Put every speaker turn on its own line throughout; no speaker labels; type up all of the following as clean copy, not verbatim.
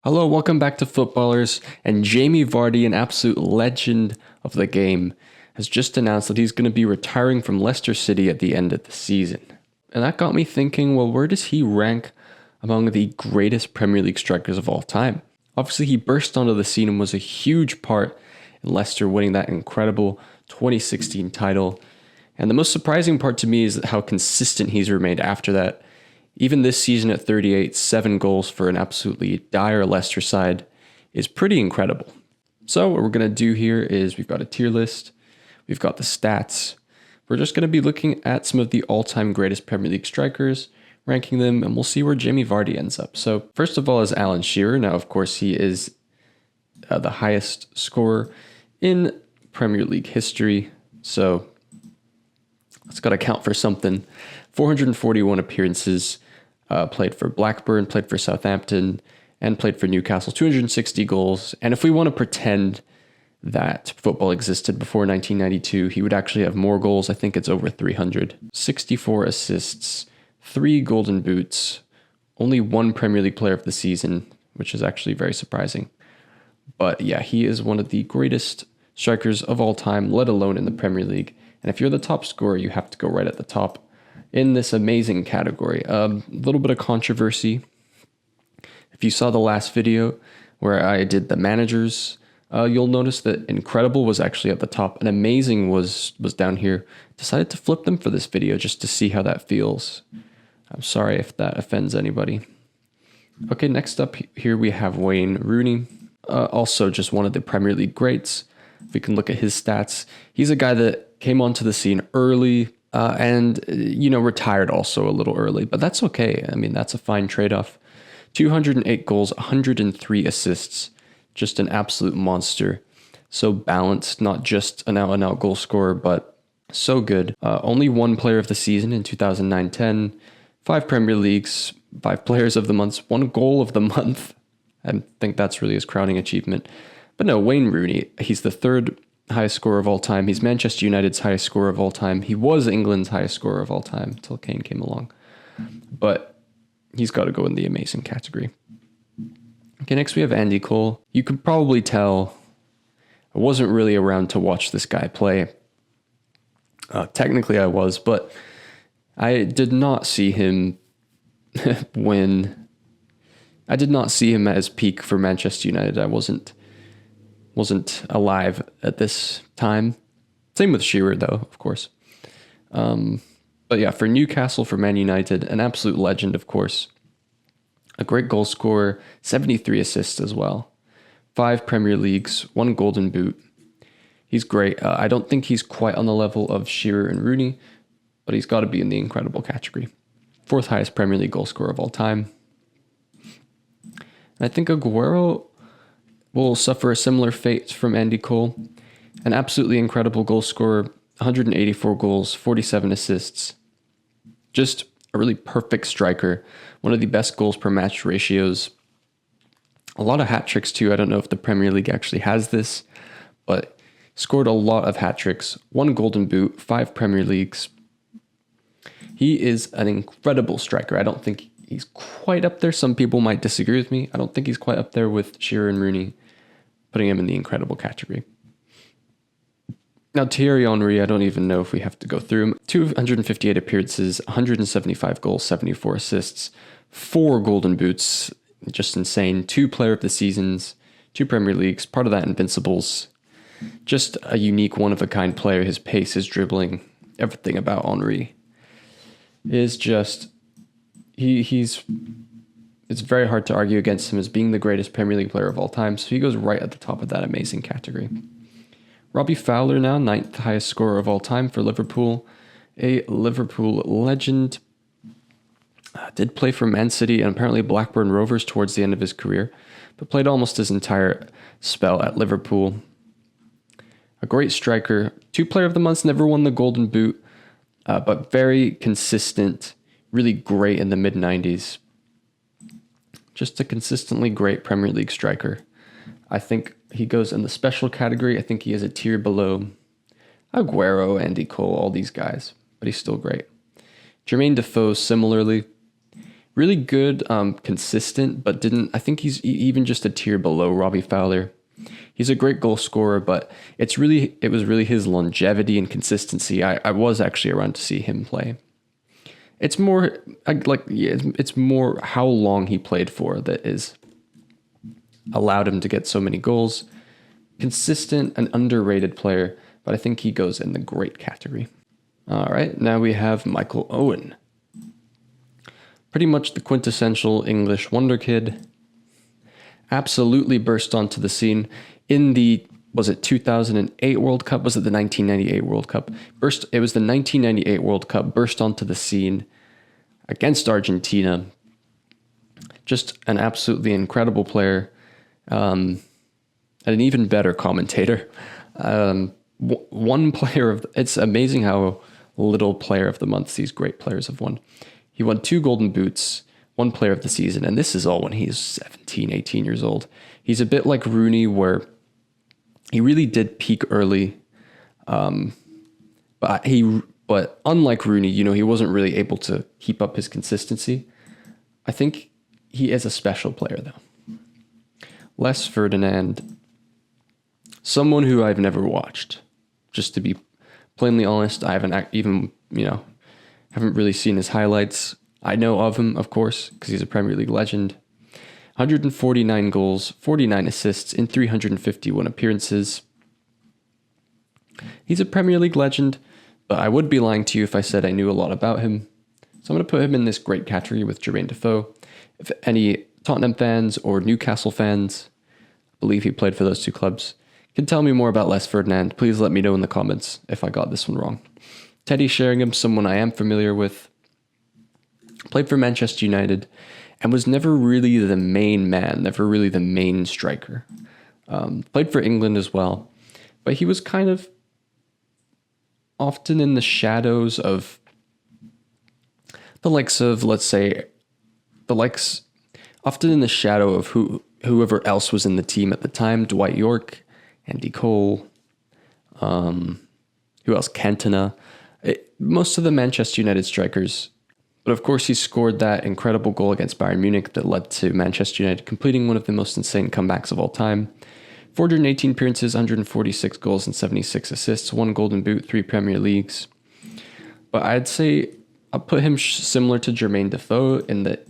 Hello, welcome back to Footballers. And Jamie Vardy, an absolute legend of the game, has just announced that he's going to be retiring from Leicester City at the end of the season. And that got me thinking, well, where does he rank among the greatest Premier League strikers of all time? Obviously, he burst onto the scene and was a huge part in Leicester winning that incredible 2016 title. And the most surprising part to me is how consistent he's remained after that. Even this season at 38, 7 goals for an absolutely dire Leicester side is pretty incredible. So what we're going to do here is we've got a tier list. We've got the stats. We're just going to be looking at some of the all-time greatest Premier League strikers, ranking them, and we'll see where Jamie Vardy ends up. So first of all is Alan Shearer. Now, of course, he is the highest scorer in Premier League history. So it's got to count for something. 441 appearances, played for Blackburn, played for Southampton, and played for Newcastle. 260 goals. And if we want to pretend that football existed before 1992, he would actually have more goals. I think it's over 300. 64 assists, 3 golden boots, only 1 Premier League player of the season, which is actually very surprising. But yeah, he is one of the greatest strikers of all time, let alone in the Premier League. And if you're the top scorer, you have to go right at the top in this amazing category. A little bit of controversy. If you saw the last video where I did the managers, you'll notice that incredible was actually at the top and amazing was down here. Decided to flip them for this video just to see how that feels. I'm sorry if that offends anybody. Okay, next up here we have Wayne Rooney. Also just one of the Premier League greats. If we can look at his stats, he's a guy that came onto the scene early, and retired also a little early, but that's okay. I mean, that's a fine trade-off. 208 goals, 103 assists, just an absolute monster. So balanced, not just an out-and-out goal scorer, but so good. Only 1 player of the season in 2009-10, 5 Premier Leagues, 5 players of the month, 1 goal of the month. I think that's really his crowning achievement. But no, Wayne Rooney, he's the 3rd highest scorer of all time. He's Manchester United's highest scorer of all time. He was England's highest scorer of all time until Kane came along. But he's got to go in the amazing category. Okay, next we have Andy Cole. You could probably tell I wasn't really around to watch this guy play. Technically I was, but I did not see him I did not see him at his peak for Manchester United. I wasn't alive at this time. Same with Shearer, though, of course. But yeah, for Newcastle, for Man United, an absolute legend, of course. A great goal scorer, 73 assists as well. 5 Premier Leagues, 1 Golden Boot. He's great. I don't think he's quite on the level of Shearer and Rooney, but he's got to be in the incredible category. 4th highest Premier League goal scorer of all time. And I think Aguero will suffer a similar fate from Andy Cole. An absolutely incredible goal scorer, 184 goals, 47 assists. Just a really perfect striker. One of the best goals per match ratios. A lot of hat tricks too. I don't know if the Premier League actually has this, but scored a lot of hat tricks. 1 Golden Boot, 5 Premier Leagues. He is an incredible striker. I don't think he's quite up there. Some people might disagree with me. I don't think he's quite up there with Shearer and Rooney, putting him in the incredible category. Now, Thierry Henry, I don't even know if we have to go through him. 258 appearances, 175 goals, 74 assists, 4 Golden Boots, just insane. 2 Player of the Seasons, 2 Premier Leagues, part of that Invincibles. Just a unique, one-of-a-kind player. His pace, his dribbling, everything about Henry is just... It's very hard to argue against him as being the greatest Premier League player of all time, so he goes right at the top of that amazing category. Robbie Fowler now, 9th highest scorer of all time for Liverpool. A Liverpool legend. Did play for Man City and apparently Blackburn Rovers towards the end of his career, but played almost his entire spell at Liverpool. A great striker. 2 Player of the Months, never won the Golden Boot, but very consistent, really great in the mid-90s. Just a consistently great Premier League striker. I think he goes in the special category. I think he is a tier below Aguero, Andy Cole, all these guys, but he's still great. Jermaine Defoe, similarly, Really good, consistent, but I think he's even just a tier below Robbie Fowler. He's a great goal scorer, but it was really his longevity and consistency. I was actually around to see him play. It's more it's more how long he played for that is allowed him to get so many goals. Consistent and underrated player, but I think he goes in the great category. All right, now we have Michael Owen. Pretty much the quintessential English wonder kid. Absolutely burst onto the scene in the, was it 2008 World Cup? Was it the 1998 World Cup? It was the 1998 World Cup, burst onto the scene against Argentina. Just an absolutely incredible player, and an even better commentator. It's amazing how little player of the month these great players have won. He won 2 Golden Boots, 1 player of the season, and this is all when he's 17, 18 years old. He's a bit like Rooney, where he really did peak early. But unlike Rooney, he wasn't really able to keep up his consistency. I think he is a special player, though. Les Ferdinand, someone who I've never watched. Just to be plainly honest, I haven't even, haven't really seen his highlights. I know of him, of course, because he's a Premier League legend. 149 goals, 49 assists in 351 appearances. He's a Premier League legend, but I would be lying to you if I said I knew a lot about him. So I'm going to put him in this great category with Jermaine Defoe. If any Tottenham fans or Newcastle fans, I believe he played for those 2 clubs, can tell me more about Les Ferdinand, please let me know in the comments if I got this one wrong. Teddy Sheringham, someone I am familiar with, played for Manchester United and was never really the main man, never really the main striker. Played for England as well, but he was kind of often in the shadows of the likes of, often in the shadow of whoever else was in the team at the time. Dwight York, Andy Cole, who else? Cantona. Most of the Manchester United strikers. But of course, he scored that incredible goal against Bayern Munich that led to Manchester United completing one of the most insane comebacks of all time. 418 appearances, 146 goals and 76 assists, 1 Golden Boot, 3 Premier Leagues. But I'd say I'll put him similar to Jermaine Defoe in that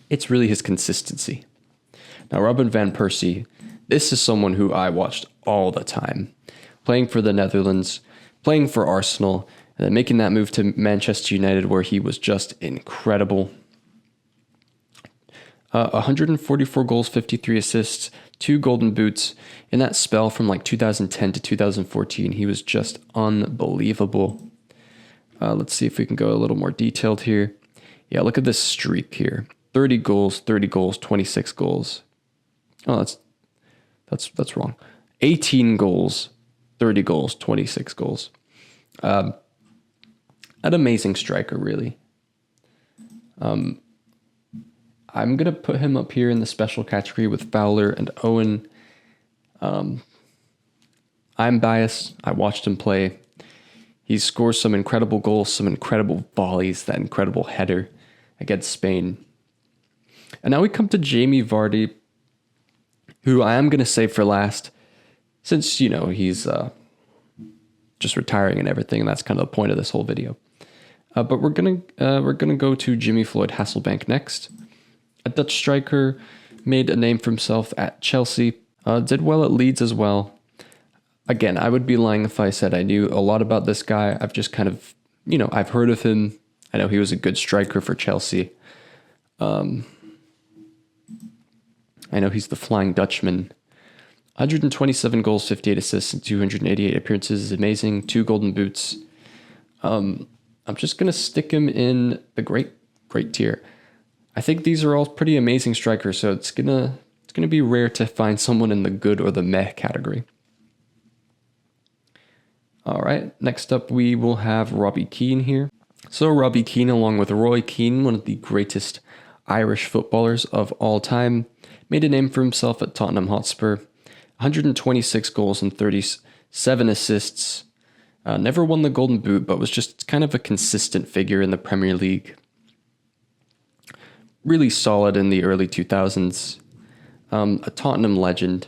it's really his consistency. Now, Robin van Persie, this is someone who I watched all the time, playing for the Netherlands, playing for Arsenal, and then making that move to Manchester United, where he was just incredible. 144 goals, 53 assists, 2 Golden Boots. In that spell from 2010 to 2014, he was just unbelievable. Let's see if we can go a little more detailed here. Yeah, look at this streak here. 30 goals, 26 goals. Oh, that's wrong. 18 goals, 30 goals, 26 goals. An amazing striker, really. I'm going to put him up here in the special category with Fowler and Owen. I'm biased. I watched him play. He scores some incredible goals, some incredible volleys, that incredible header against Spain. And now we come to Jamie Vardy, who I am going to save for last, since, he's just retiring and everything, and that's kind of the point of this whole video. But we're gonna go to Jimmy Floyd Hasselbank next. A Dutch striker, made a name for himself at Chelsea, did well at Leeds as well. Again, I would be lying if I said I knew a lot about this guy. I've just kind of, I've heard of him. I know he was a good striker for Chelsea. I know he's the Flying Dutchman. 127 goals, 58 assists, and 288 appearances is amazing. 2 Golden Boots. I'm just going to stick him in the great tier. I think these are all pretty amazing strikers, so it's gonna be rare to find someone in the good or the meh category. All right, next up we will have Robbie Keane here. So Robbie Keane, along with Roy Keane, one of the greatest Irish footballers of all time, made a name for himself at Tottenham Hotspur. 126 goals and 37 assists. Never won the Golden Boot, but was just kind of a consistent figure in the Premier League. really solid in the early 2000s. A Tottenham legend.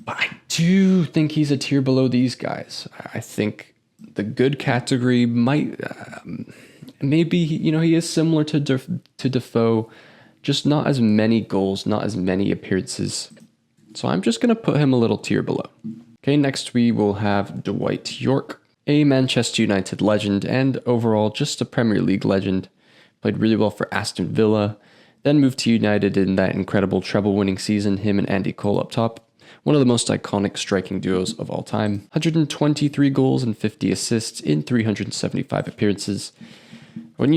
But I do think he's a tier below these guys. I think the good category might, maybe, he is similar to Defoe, just not as many goals, not as many appearances. So I'm just going to put him a little tier below. Okay, next we will have Dwight Yorke, a Manchester United legend and overall just a Premier League legend. Played really well for Aston Villa, then moved to United in that incredible treble-winning season, him and Andy Cole up top. One of the most iconic striking duos of all time. 123 goals and 50 assists in 375 appearances. When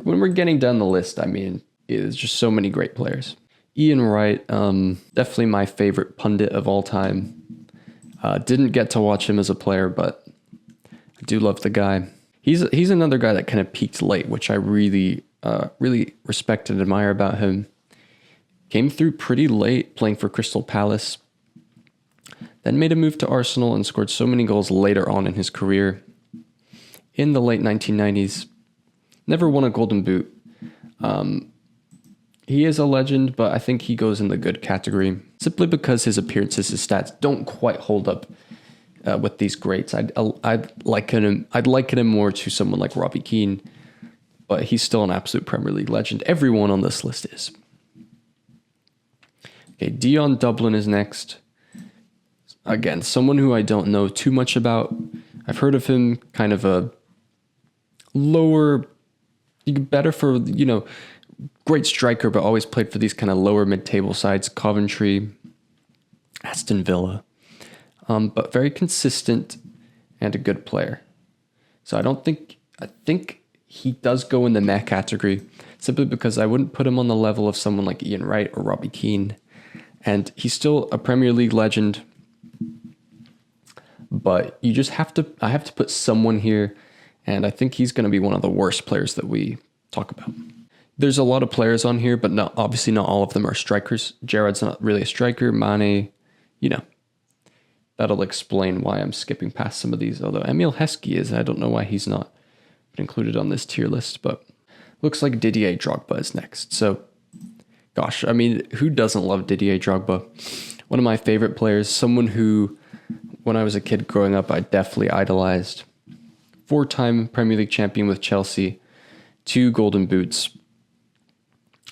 we're getting down the list, I mean, it's just so many great players. Ian Wright, definitely my favorite pundit of all time. Didn't get to watch him as a player, but I do love the guy. He's another guy that kind of peaked late, which I really respect and admire about him. Came through pretty late playing for Crystal Palace. Then made a move to Arsenal and scored so many goals later on in his career. In the late 1990s, never won a Golden Boot. He is a legend, but I think he goes in the good category simply because his appearances, his stats don't quite hold up with these greats. I'd liken him more to someone like Robbie Keane, but he's still an absolute Premier League legend. Everyone on this list is. Okay, Dion Dublin is next. Again, someone who I don't know too much about. I've heard of him, kind of a lower, better for, great striker, but always played for these kind of lower mid-table sides, Coventry, Aston Villa. But very consistent and a good player. So I think he does go in the meh category, simply because I wouldn't put him on the level of someone like Ian Wright or Robbie Keane. And he's still a Premier League legend. But I have to put someone here, and I think he's going to be one of the worst players that we talk about. There's a lot of players on here, but obviously not all of them are strikers. Gerrard's not really a striker. Mane, that'll explain why I'm skipping past some of these, although Emile Heskey is. I don't know why he's not included on this tier list, but looks like Didier Drogba is next. So, gosh, I mean, who doesn't love Didier Drogba? One of my favorite players, someone who, when I was a kid growing up, I definitely idolized. 4-time Premier League champion with Chelsea, 2 Golden Boots.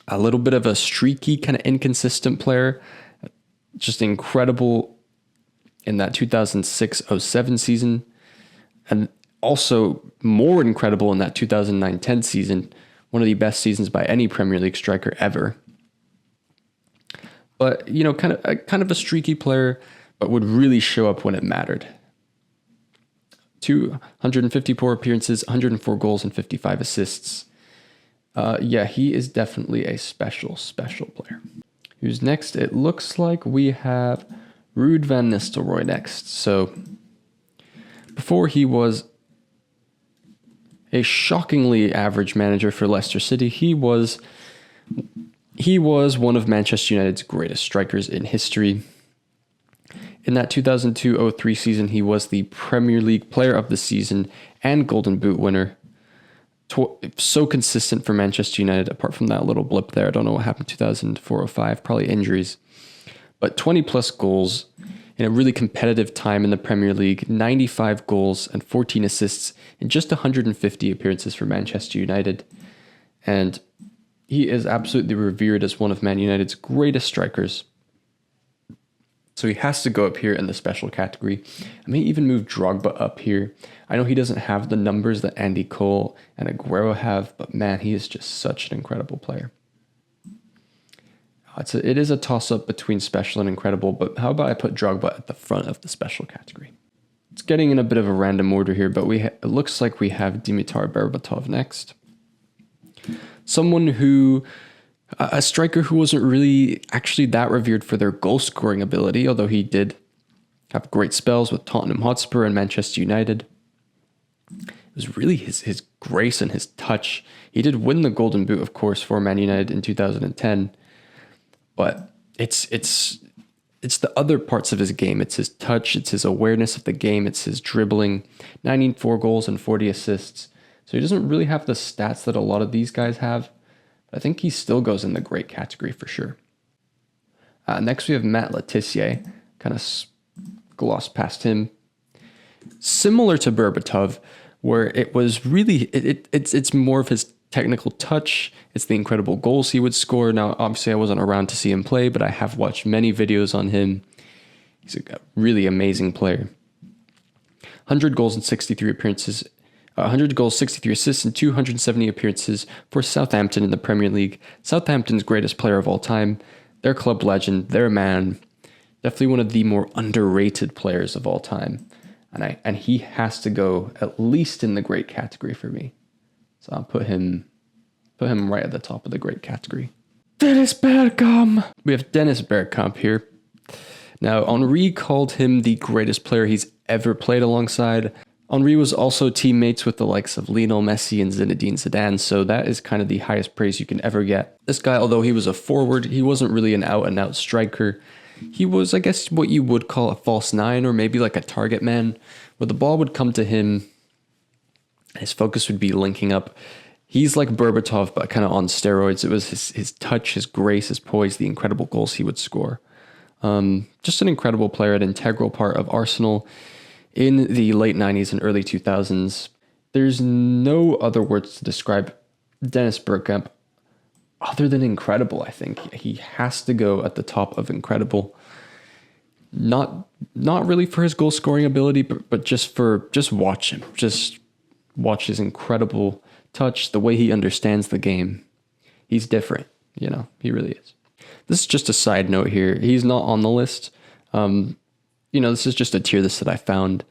A little bit of a streaky, kind of inconsistent player. Just incredible in that 2006-07 season. And also more incredible in that 2009-10 season. One of the best seasons by any Premier League striker ever. But, kind of a streaky player, but would really show up when it mattered. 254 appearances, 104 goals, and 55 assists. He is definitely a special player. Who's next? It looks like we have Ruud van Nistelrooy next. So, before he was a shockingly average manager for Leicester City, he was one of Manchester United's greatest strikers in history. In that 2002-03 season, he was the Premier League Player of the Season and Golden Boot winner. So consistent for Manchester United, apart from that little blip there. I don't know what happened 2004-05, probably injuries. But 20-plus goals in a really competitive time in the Premier League, 95 goals and 14 assists in just 150 appearances for Manchester United. And he is absolutely revered as one of Man United's greatest strikers. So he has to go up here in the special category. I may even move Drogba up here. I know he doesn't have the numbers that Andy Cole and Aguero have, but man, he is just such an incredible player. It is a toss-up between special and incredible, but how about I put Drogba at the front of the special category? It's getting in a bit of a random order here, but it looks like we have Dimitar Berbatov next. Someone who... a striker who wasn't really actually that revered for their goal-scoring ability, although he did have great spells with Tottenham Hotspur and Manchester United. It was really his grace and his touch. He did win the Golden Boot, of course, for Man United in 2010, but it's the other parts of his game. It's his touch, it's his awareness of the game, it's his dribbling. 94 goals and 40 assists. So he doesn't really have the stats that a lot of these guys have. I think he still goes in the great category for sure. Next we have Matt Letizia. Kind of glossed past him. Similar to Berbatov, where it was really, it's more of his technical touch. It's the incredible goals he would score. Now, obviously, I wasn't around to see him play, but I have watched many videos on him. He's a really amazing player. 100 goals and 63 appearances, 100 goals, 63 assists, and 270 appearances for Southampton in the Premier League. Southampton's greatest player of all time. Their club legend, their man. Definitely one of the more underrated players of all time. And he has to go at least in the great category for me. So I'll put him right at the top of the great category. Dennis Bergkamp. We have Dennis Bergkamp here. Now, Henry called him the greatest player he's ever played alongside. Henry was also teammates with the likes of Lionel Messi and Zinedine Zidane, so that is kind of the highest praise you can ever get. This guy, although he was a forward, he wasn't really an out-and-out striker. He was, I guess, what you would call a false nine, or maybe like a target man, where the ball would come to him, his focus would be linking up. He's like Berbatov, but kind of on steroids. It was his touch, his grace, his poise, the incredible goals he would score. Just an incredible player, an integral part of Arsenal in the late 90s and early 2000s. There's no other words to describe Dennis Bergkamp other than incredible, I think. He has to go at the top of incredible. Not really for his goal scoring ability, but just watch him. Just watch his incredible touch, the way he understands the game. He's different, he really is. This is just a side note here. He's not on the list. This is just a tier list that I found.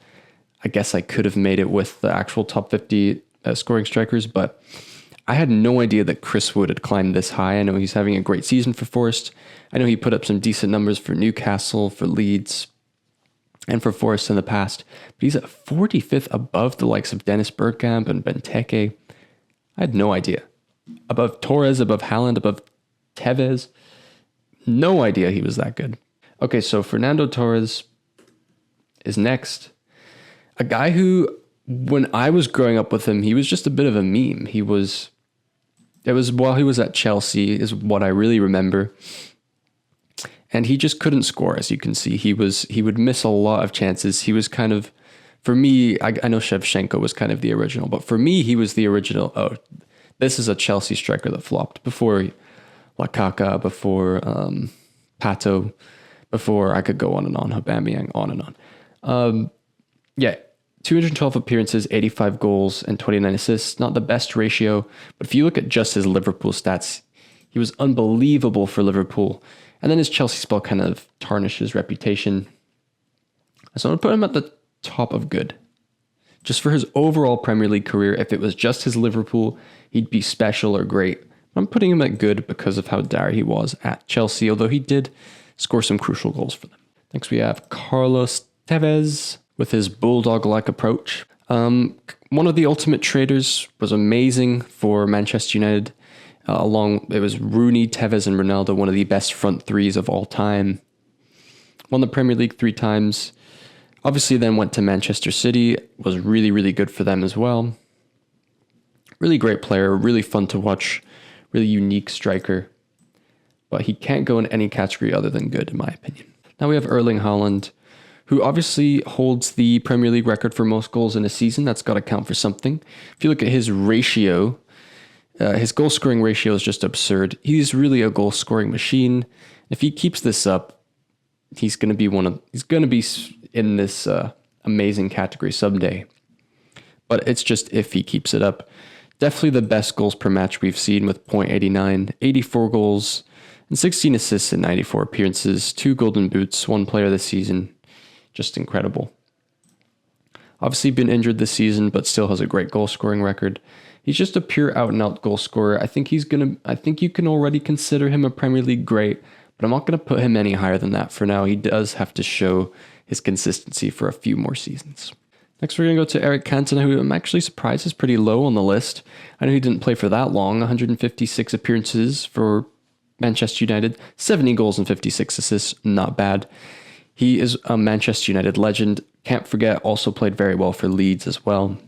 I guess I could have made it with the actual top 50 scoring strikers, but I had no idea that Chris Wood had climbed this high. I know he's having a great season for Forest. I know he put up some decent numbers for Newcastle, for Leeds, and for Forest in the past. But he's at 45th above the likes of Dennis Bergkamp and Benteke. I had no idea. Above Torres, above Haaland, above Tevez. No idea he was that good. Okay, so Fernando Torres is next. A guy who, when I was growing up with him, he was just a bit of a meme. It was while he was at Chelsea is what I really remember. And he just couldn't score, as you can see. He would miss a lot of chances. He was kind of, for me, I know Shevchenko was kind of the original, but for me, he was the original. Oh, this is a Chelsea striker that flopped before Lukaku, before Pato, before I could go on and on, Aubameyang, on and on. 212 appearances, 85 goals, and 29 assists. Not the best ratio, but if you look at just his Liverpool stats, he was unbelievable for Liverpool. And then his Chelsea spell kind of tarnished his reputation. So I'm going to put him at the top of good. Just for his overall Premier League career, if it was just his Liverpool, he'd be special or great. I'm putting him at good because of how dire he was at Chelsea, although he did score some crucial goals for them. Next we have Carlos Tevez with his bulldog-like approach. One of the ultimate traders, was amazing for Manchester United. It was Rooney, Tevez, and Ronaldo, one of the best front threes of all time. Won the Premier League 3 times. Obviously then went to Manchester City. Was really, really good for them as well. Really great player, really fun to watch. Really unique striker. But he can't go in any category other than good, in my opinion. Now we have Erling Haaland, who obviously holds the Premier League record for most goals in a season. That's got to count for something. If you look at his ratio, his goal scoring ratio is just absurd. He's really a goal scoring machine. If he keeps this up, he's going to be in this amazing category someday. But it's just if he keeps it up. Definitely the best goals per match we've seen with .89, 84 goals and 16 assists in 94 appearances, 2 golden boots, 1 player this season. Just incredible. Obviously been injured this season, but still has a great goal scoring record. He's just a pure out and out goal scorer. I think you can already consider him a Premier League great, but I'm not going to put him any higher than that for now. He does have to show his consistency for a few more seasons. Next, we're going to go to Eric Cantona, who I'm actually surprised is pretty low on the list. I know he didn't play for that long. 156 appearances for Manchester United, 70 goals and 56 assists. Not bad. He is a Manchester United legend. Can't forget, also played very well for Leeds as well.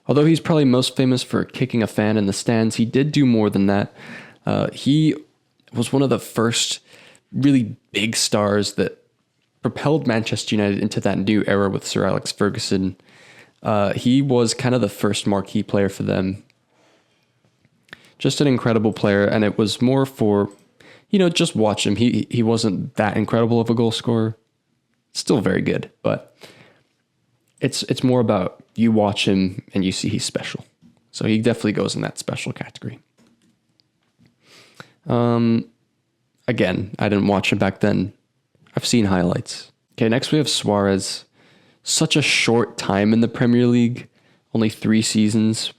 Although he's probably most famous for kicking a fan in the stands, he did do more than that. He was one of the first really big stars that propelled Manchester United into that new era with Sir Alex Ferguson. He was kind of the first marquee player for them. Just an incredible player, and it was more for, just watch him. He wasn't that incredible of a goal scorer. Still very good, but it's more about you watch him and you see he's special. So he definitely goes in that special category. Again, I didn't watch him back then. I've seen highlights. Okay, next we have Suarez. Such a short time in the Premier League, only 3 seasons.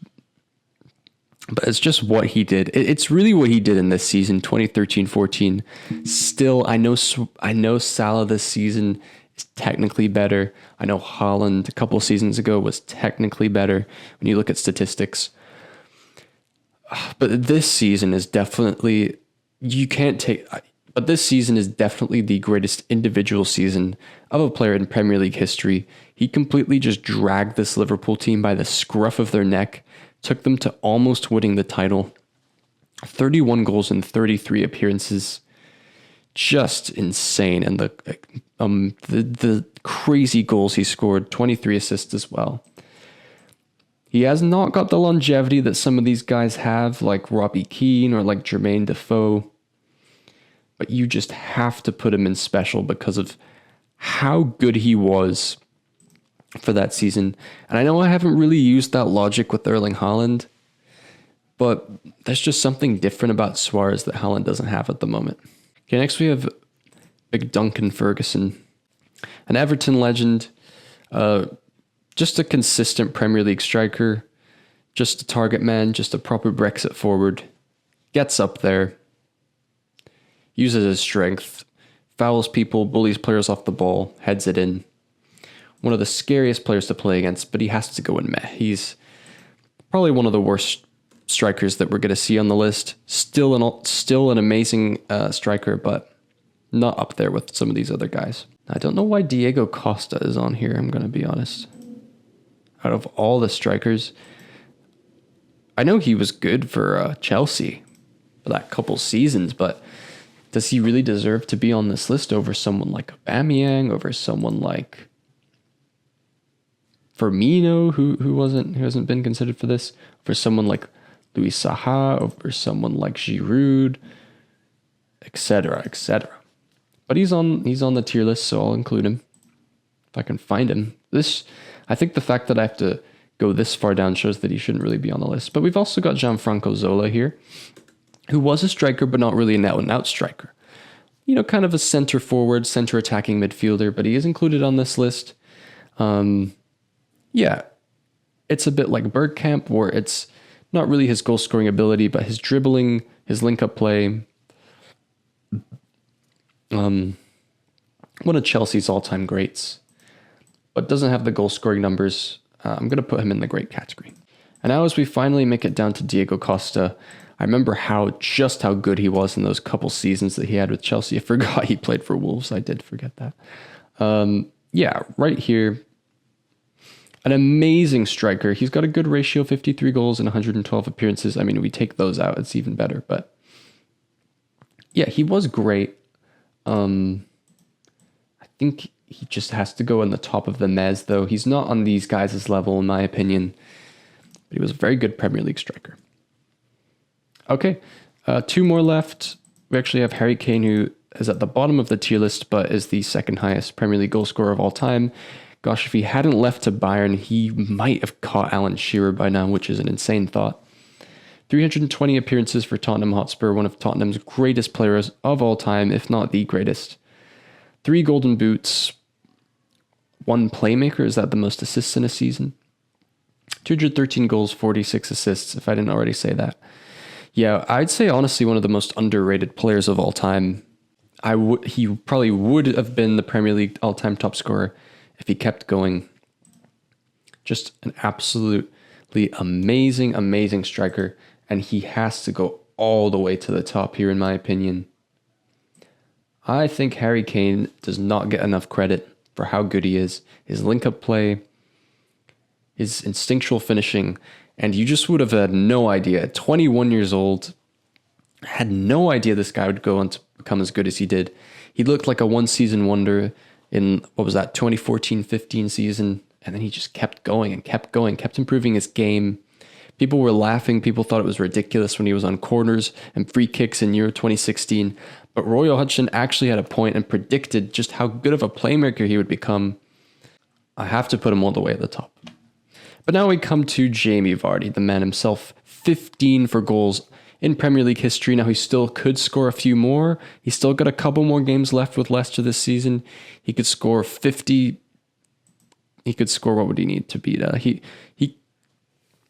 But it's just what he did. It's really what he did in this season, 2013-14. Still, I know Salah this season is technically better. I know Haaland a couple seasons ago was technically better when you look at statistics. But this season is definitely, but this season is definitely the greatest individual season of a player in Premier League history. He completely just dragged this Liverpool team by the scruff of their neck, took them to almost winning the title. 31 goals in 33 appearances. Just insane. And the crazy goals he scored, 23 assists as well. He has not got the longevity that some of these guys have, like Robbie Keane or like Jermaine Defoe. But you just have to put him in special because of how good he was for that season. And I know I haven't really used that logic with Erling Haaland, but there's just something different about Suarez that Haaland doesn't have at the moment. Okay, next we have Big Duncan Ferguson, an Everton legend, just a consistent Premier League striker, just a target man, just a proper Brexit forward, gets up there, uses his strength, fouls people, bullies players off the ball, heads it in. One of the scariest players to play against, but he has to go in meh. He's probably one of the worst strikers that we're going to see on the list. Still an amazing striker, but not up there with some of these other guys. I don't know why Diego Costa is on here, I'm going to be honest. Out of all the strikers, I know he was good for Chelsea for that couple seasons, but does he really deserve to be on this list over someone like Aubameyang, over someone like Firmino, who hasn't been considered for this, for someone like Luis Saha, over someone like Giroud, etc., etc. But he's on the tier list, so I'll include him if I can find him. I think the fact that I have to go this far down shows that he shouldn't really be on the list. But we've also got Gianfranco Zola here, who was a striker, but not really an out-and-out striker. Kind of a center forward, center attacking midfielder, but he is included on this list. Yeah, it's a bit like Bergkamp, where it's not really his goal-scoring ability, but his dribbling, his link-up play. One of Chelsea's all-time greats, but doesn't have the goal-scoring numbers. I'm going to put him in the great category. And now as we finally make it down to Diego Costa, I remember just how good he was in those couple seasons that he had with Chelsea. I forgot he played for Wolves. I did forget that. Yeah, right here. An amazing striker. He's got a good ratio, 53 goals and 112 appearances. I mean, we take those out, it's even better. But yeah, he was great. I think he just has to go in the top of the mez, though. He's not on these guys' level, in my opinion. But he was a very good Premier League striker. Okay, 2 more left. We actually have Harry Kane, who is at the bottom of the tier list, but is the second highest Premier League goal scorer of all time. Gosh, if he hadn't left to Bayern, he might have caught Alan Shearer by now, which is an insane thought. 320 appearances for Tottenham Hotspur, one of Tottenham's greatest players of all time, if not the greatest. 3 golden boots, 1 playmaker. Is that the most assists in a season? 213 goals, 46 assists, if I didn't already say that. Yeah, I'd say honestly one of the most underrated players of all time. He probably would have been the Premier League all-time top scorer if he kept going. Just an absolutely amazing striker, and he has to go all the way to the top here, in my opinion. I think Harry Kane does not get enough credit for how good he is. His link-up play, his instinctual finishing, and you just would have had no idea. At 21 years old, I had no idea this guy would go on to become as good as he did. He looked like a one-season wonder in, 2014-15 season, and then he just kept going and kept going, kept improving his game. People were laughing. People thought it was ridiculous when he was on corners and free kicks in Euro 2016. But Roy Hodgson actually had a point and predicted just how good of a playmaker he would become. I have to put him all the way at the top. But now we come to Jamie Vardy, the man himself, 15 for goals in Premier League history. Now he still could score a few more. He's still got a couple more games left with Leicester this season. He could score 50. He could score, what would he need to beat?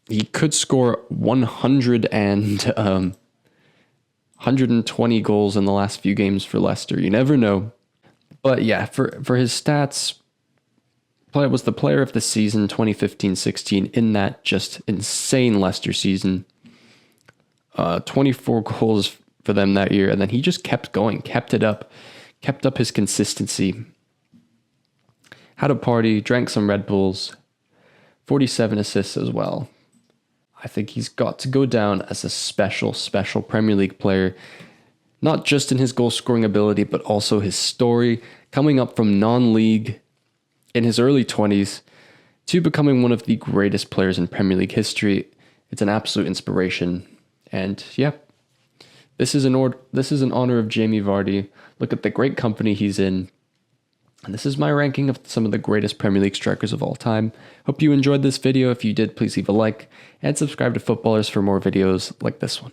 He could score 100 and 120 goals in the last few games for Leicester. You never know. But yeah, for his stats, was the player of the season 2015-16 in that just insane Leicester season. 24 goals for them that year, and then he just kept going, kept up his consistency. Had a party, drank some Red Bulls, 47 assists as well. I think he's got to go down as a special Premier League player, not just in his goal-scoring ability, but also his story, coming up from non-league in his early 20s to becoming one of the greatest players in Premier League history. It's an absolute inspiration. And yeah, this is an honor of Jamie Vardy. Look at the great company he's in. And this is my ranking of some of the greatest Premier League strikers of all time. Hope you enjoyed this video. If you did, please leave a like and subscribe to Footballers for more videos like this one.